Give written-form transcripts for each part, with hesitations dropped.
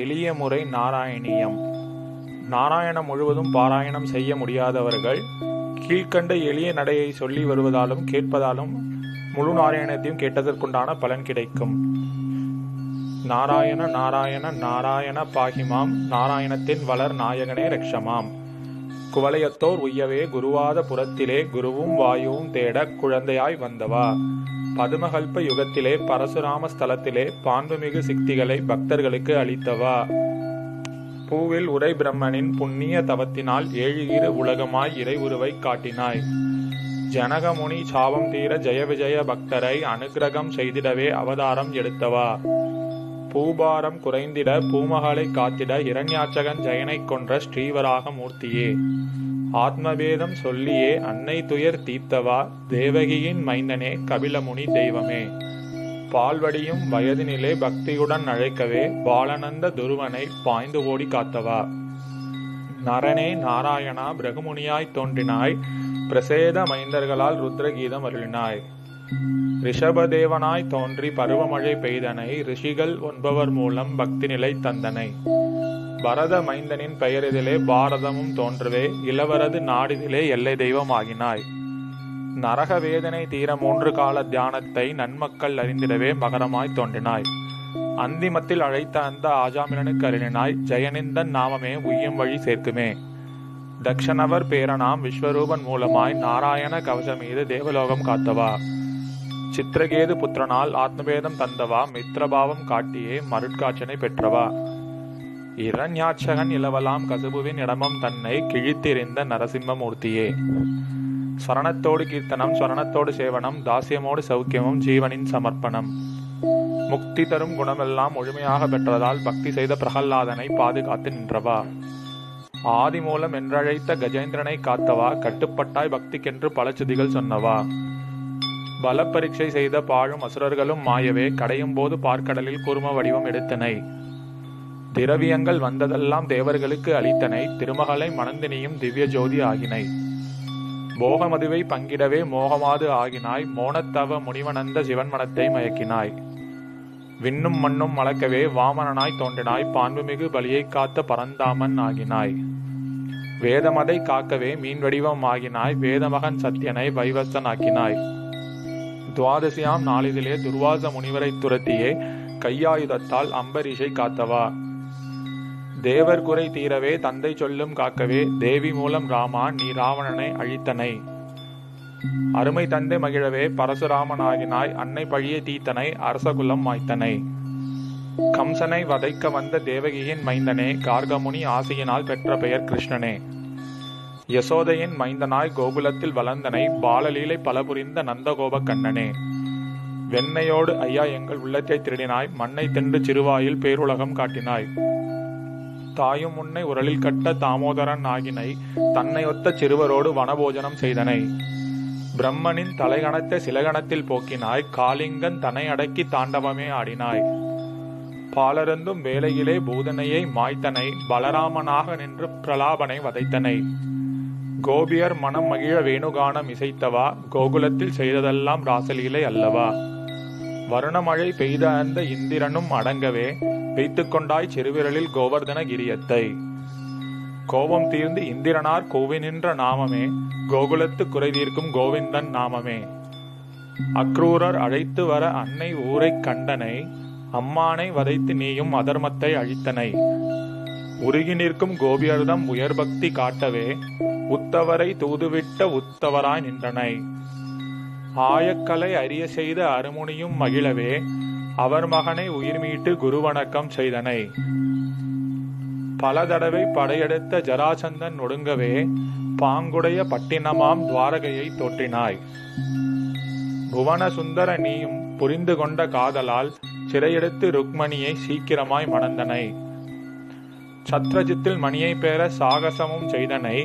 எளிய முறை நாராயணியம். நாராயணம் முழுவதும் பாராயணம் செய்ய முடியாதவர்கள் கீழ்கண்ட எளிய நடையை சொல்லி வருவதாலும் கேட்பதாலும் முழு நாராயணத்தையும் கேட்டதற்குண்டான பலன் கிடைக்கும். நாராயண நாராயண நாராயண பாகிமாம், நாராயணத்தின் வளர் நாயகனே ரக்ஷமாம். குவலயத்தோர் உய்யவே குருவாத புறத்திலே குருவும் வாயுவும் தேட குழந்தையாய் வந்தவா. பதுமகல்ப யுகத்திலே பரசுராம ஸ்தலத்திலே பான்புமிகு சிக்திகளை பக்தர்களுக்கு அளித்தவா. பூவில் உரை பிரம்மனின் புண்ணிய தவத்தினால் 7 உலகமாய் இறை உருவை காட்டினாய். ஜனகமுனி சாபம் தீர ஜெய விஜய பக்தரை அனுக்கிரகம் செய்திடவே அவதாரம் எடுத்தவா. பூபாரம் குறைந்திட பூமகளை காத்திட இரண்யாட்சகன் ஜெயனை கொன்ற ஸ்ரீவராக மூர்த்தியே. ஆத்மவேதம் சொல்லியே அன்னை துயர் தீர்த்தவா. தேவகியின் மைந்தனே கபிலமுனி தெய்வமே. பால்வடியும் வயதினிலே பக்தியுடன் அழைக்கவே பாலனந்த துருவனை பாய்ந்து ஓடி காத்தவா. நரனே நாராயணா பிரகுமுனியாய் தோன்றினாய். பிரசேத மைந்தர்களால் ருத்ரகீதம் அருளினாய். ரிஷபதேவனாய் தோன்றி பருவமழை பெய்தனை. ரிஷிகள் 9 மூலம் பக்தி நிலை தந்தனை. பரத மைந்தனின் பெயரிதிலே பாரதமும் தோன்றவே இளவரது நாடிதிலே எல்லை தெய்வம் ஆகினாய். நரக வேதனை தீர 3 கால தியானத்தை நன்மக்கள் அறிந்திடவே மகரமாய் தோன்றினாய். அந்திமத்தில் அழைத்த அந்த ஆஜாமிலனுக்கு அருளினாய். ஜெயனிந்தன் நாமமே உய்யும் வழி சேர்க்குமே. தக்ஷணவர் பேரனாம் விஸ்வரூபன் மூலமாய் நாராயண கவசம் மீது தேவலோகம் காத்தவா. சித்திரகேது புத்திரனால் ஆத்மபேதம் தந்தவா. மித்ரபாவம் காட்டியே மருட்காட்சனை பெற்றவா. இரண்யாட்சகன் இளவலாம் கசுபுவின் இடமம் தன்னை கிழித்தெறிந்த நரசிம்மமூர்த்தியே. சரணத்தோடு கீர்த்தனம் சரணத்தோடு சேவனம் தாசியமோடு சௌக்கியமும் ஜீவனின் சமர்ப்பணம். முக்தி தரும் குணமெல்லாம் முழுமையாக பெற்றதால் பக்தி செய்த பிரகல்லாதனை பாதுகாத்து நின்றவா. ஆதி மூலம் என்றழைத்த கஜேந்திரனை காத்தவா. கட்டுப்பட்டாய் பக்திக்கென்று பல சுதிகள் சொன்னவா. பல பரீட்சை செய்த பாழும் அசுரர்களும் மாயவே கடையும் போது பார்க்கடலில் கூர்ம வடிவம் எடுத்தனை. திரவியங்கள் வந்ததெல்லாம் தேவர்களுக்கு அளித்தனை. திருமகளை மணந்தினியும் திவ்ய ஜோதி ஆகினை. போகமதுவை பங்கிடவே மோகமாது ஆகினாய். மோனத்தவ முனிவனந்த சிவன்மனத்தை மயக்கினாய். விண்ணும் மண்ணும் மலக்கவே வாமனனாய் தோன்றினாய். பான்புமிகு பலியை காத்த பரந்தாமன் ஆகினாய். வேதமதை காக்கவே மீன் வடிவம் ஆகினாய். வேதமகன் சத்தியனை வைவசன் ஆக்கினாய். துவாதசியாம் நாளிதிலே துர்வாச முனிவரை துரத்தியே கையாயுதத்தால் அம்பரீஷை காத்தவா. தேவர் குறை தீரவே தந்தை சொல்லும் காக்கவே தேவி மூலம் ராமா நீ ராவணனை அழித்தனை. அருமை தந்தை மகிழவே பரசுராமன் ஆகினாய். அன்னை பழியை தீத்தனை அரசகுலம் மாய்த்தனை. கம்சனை வதைக்க வந்த தேவகியின் மைந்தனே. கார்கமுனி ஆசையினால் பெற்ற பெயர் கிருஷ்ணனே. யசோதையின் மைந்தனாய் கோகுலத்தில் வளர்ந்தனை. பாலலீலை பல புரிந்த நந்தகோப கண்ணனே. வெண்ணையோடு ஐயா எங்கள் உள்ளத்தை திருடினாய். மண்ணை தின்று சிறுவாயில் பேருலகம் காட்டினாய். தாயும் முன்னை உரலில் கட்ட தாமோதரன் ஆகினை. தன்னை ஒத்த சிறுவரோடு வனபோஜனம் செய்தனை. பிரம்மனின் தலைகணத்தை சிலகணத்தில் போக்கினாய். காளிங்கன் தன்னை அடக்கி தாண்டவமே ஆடினாய். பாலருந்தும் வேலையிலே பூதனையை மாய்த்தனை. பலராமனாக நின்று பிரலாபனை வதைத்தனை. கோபியர் மனம் மகிழ வேணுகானம் இசைத்தவா. கோகுலத்தில் செய்ததெல்லாம் ராசலீலை அல்லவா. வருணமழை பெய்த அந்த இந்திரனும் அடங்கவே வைத்துக்கொண்டாய் சிறுவிரலில் கோவர்தன கிரியத்தை. கோபம் தீர்ந்து இந்திரனார் கோவி நின்ற நாமமே. கோகுலத்து குறை தீர்க்கும் கோவிந்தன் நாமமே. அக்ரூரர் அழைத்து வர அன்னை ஊரை கண்டனை. அம்மானை வதைத்து நீயும் அதர்மத்தை அழித்தனை. உருகி நிற்கும் கோபியர்தம் உயர்பக்தி காட்டவே உத்தவரை தூதுவிட்ட உத்தவராய் நின்றனை. ஆயக்கலை அறிய செய்த அருமுனியும் மகிழவே அவர் மகனை உயிர் மீட்டு குருவணக்கம் செய்தனை. பல தடவை படையெடுத்த ஜராசந்தன் ஒடுங்கவே பாங்குடைய பட்டினமாம் துவாரகையை தோற்றினாய். புவன சுந்தர நீயும் புரிந்து கொண்ட காதலால் சிறையெடுத்து ருக்மணியை சீக்கிரமாய் மணந்தனை. சத்ரஜித்தில் மணியை பெற சாகசமும் செய்தனை.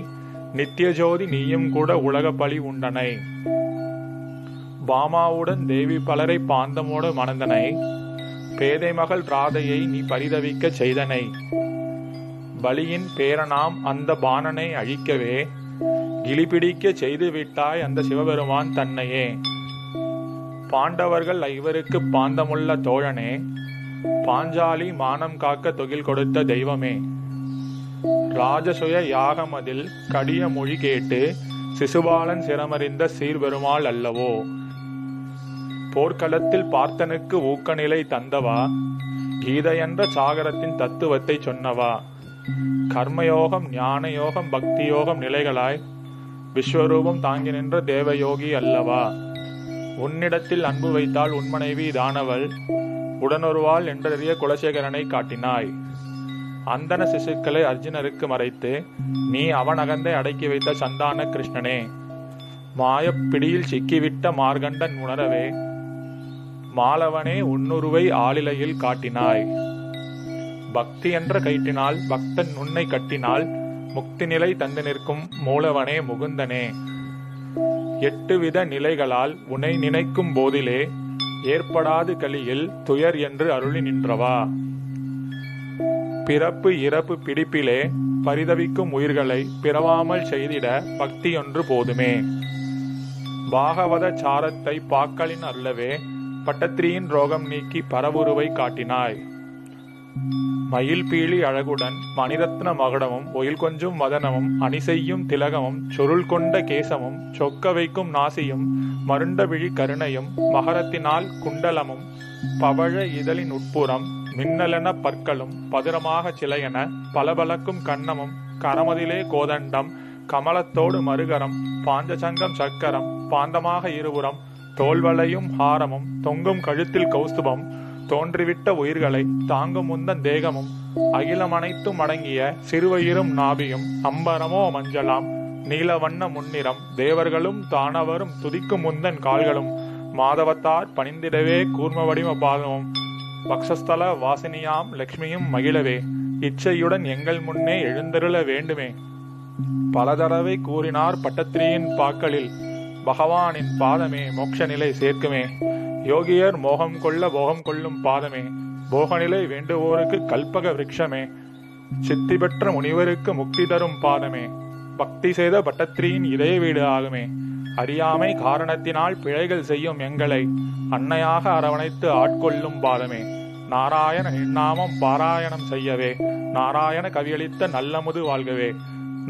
நித்தியஜோதி நீயும் கூட உலக பலி உண்டனை. பாமாவுடன் தேவி பலரை பாந்தமோடு மணந்தனை. பேதை மகள் ராதையை நீ பரிதவிக்க செய்தனை. பலியின் பேரனாம் அந்த பாணனை அழிக்கவே கிளிபிடிக்க செய்து விட்டாய் அந்த சிவபெருமான் தன்னையே. பாண்டவர்கள் ஐவருக்கு பாந்தமுள்ள தோழனே. பாஞ்சாலி மானம் காக்க தொகில் கொடுத்த தெய்வமே. ராஜசுய யாகமதில் கடிய மொழி கேட்டு சிசுபாலன் சிரமறிந்த சீர்பெருமாள் அல்லவோ. போர்க்களத்தில் பார்த்தனுக்கு ஊக்கநிலை தந்தவா, கீதையென்ற சாகரத்தின் தத்துவத்தை சொன்னவா. கர்மயோகம், ஞான யோகம், பக்தி யோகம் நிலைகளாய் விஸ்வரூபம் தாங்கி நின்ற தேவயோகி அல்லவா. உன்னிடத்தில் அன்பு வைத்தால் உன் மனைவி தானவள் உடனொருவாள் என்றறிய குலசேகரனை காட்டினாய். அந்தன சிசுக்களை அர்ஜுனருக்கு மறைத்து நீ அவன் அகந்தை அடக்கி வைத்த சந்தான கிருஷ்ணனே. மாயப்பிடியில் சிக்கிவிட்ட மார்கண்டன் உணரவே மாலவனே உன்னுருவை ஆளிலையில் காட்டினாய். பக்தி என்ற கயிற்றினால் பக்தன் உன்னை கட்டினால் முக்தி நிலை தந்து நிற்கும் மூலவனே முகுந்தனே. 8 வித நிலைகளால் உன்னை நினைக்கும் போதிலே ஏற்படாது கலியில் துயர் என்று அருளி நின்றவா. பிறப்பு இறப்பு பிடிப்பிலே பரிதவிக்கும் உயிர்களை பிறவாமல் செய்திட பக்தியொன்று போதுமே. பாகவத சாரத்தை பாக்களின் அல்லவே பட்டத்திரியின் ரோகம் நீக்கி பரவுருவை காட்டினாய். மயில் பீலி அழகுடன் மணிரத்ன மகுடமும் ஒயில் கொஞ்சும் மதனமும் அணி செய்யும் திலகமும் சுருள் கொண்ட கேசமும் சொக்க வைக்கும் நாசியும் மருண்ட விழி கருணையும் மகரத்தினால் குண்டலமும் பவழ இதழின் உட்புறம் மின்னலென பற்களும் பதுரமாக சிலையென பலபலக்கும் கன்னமும் கரமதிலே கோதண்டம் கமலத்தோடு மறுகரம் பாஞ்சசங்கம் சக்கரம் பாந்தமாக இருபுறம் தோல்வளையும் ஹாரமும் தொங்கும் கழுத்தில் கௌஸ்துபம் தோன்றிவிட்ட உயிர்களை தாங்கும் முந்தன் தேகமும் அகிலமனைத்தும் அடங்கிய சிறுவயிரும் நாபியும் அம்பரமோ மஞ்சளாம் நீலவண்ண முன்னிறம் தேவர்களும் தானவரும் துதிக்கும் முந்தன் கால்களும் மாதவத்தார் பணிந்திடவே கூர்ம வடிவ பாதமும் பக்ஷஸ்தல வாசினியாம் லக்ஷ்மியும் மகிழவே இச்சையுடன் எங்கள் முன்னே எழுந்தருள வேண்டுமே. பல தடவை கூறினார் பட்டத்திரியின் பாக்களில் பகவானின் பாதமே மோட்ச நிலை சேர்க்குமே. யோகியர் மோகம் கொள்ள போகம் கொள்ளும் பாதமே போகநிலை வேண்டுவோருக்கு கல்பக விருட்சமே. சித்தி பெற்ற முனிவருக்கு முக்தி தரும் பாதமே பக்தி செய்த பட்டத்திரியின் இதய வீடு ஆகுமே. அறியாமை காரணத்தினால் பிழைகள் செய்யும் எங்களை அன்னையாக அரவணைத்து ஆட்கொள்ளும் பாதமே. நாராயண நின்னாமம் பாராயணம் செய்யவே நாராயண கவியளித்த நல்லமுது வாழ்கவே.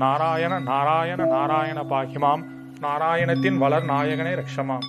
நாராயண நாராயண நாராயண பாகிமாம் நாராயணத்தின் வளர் நாயகனே ரக்ஷமாம்.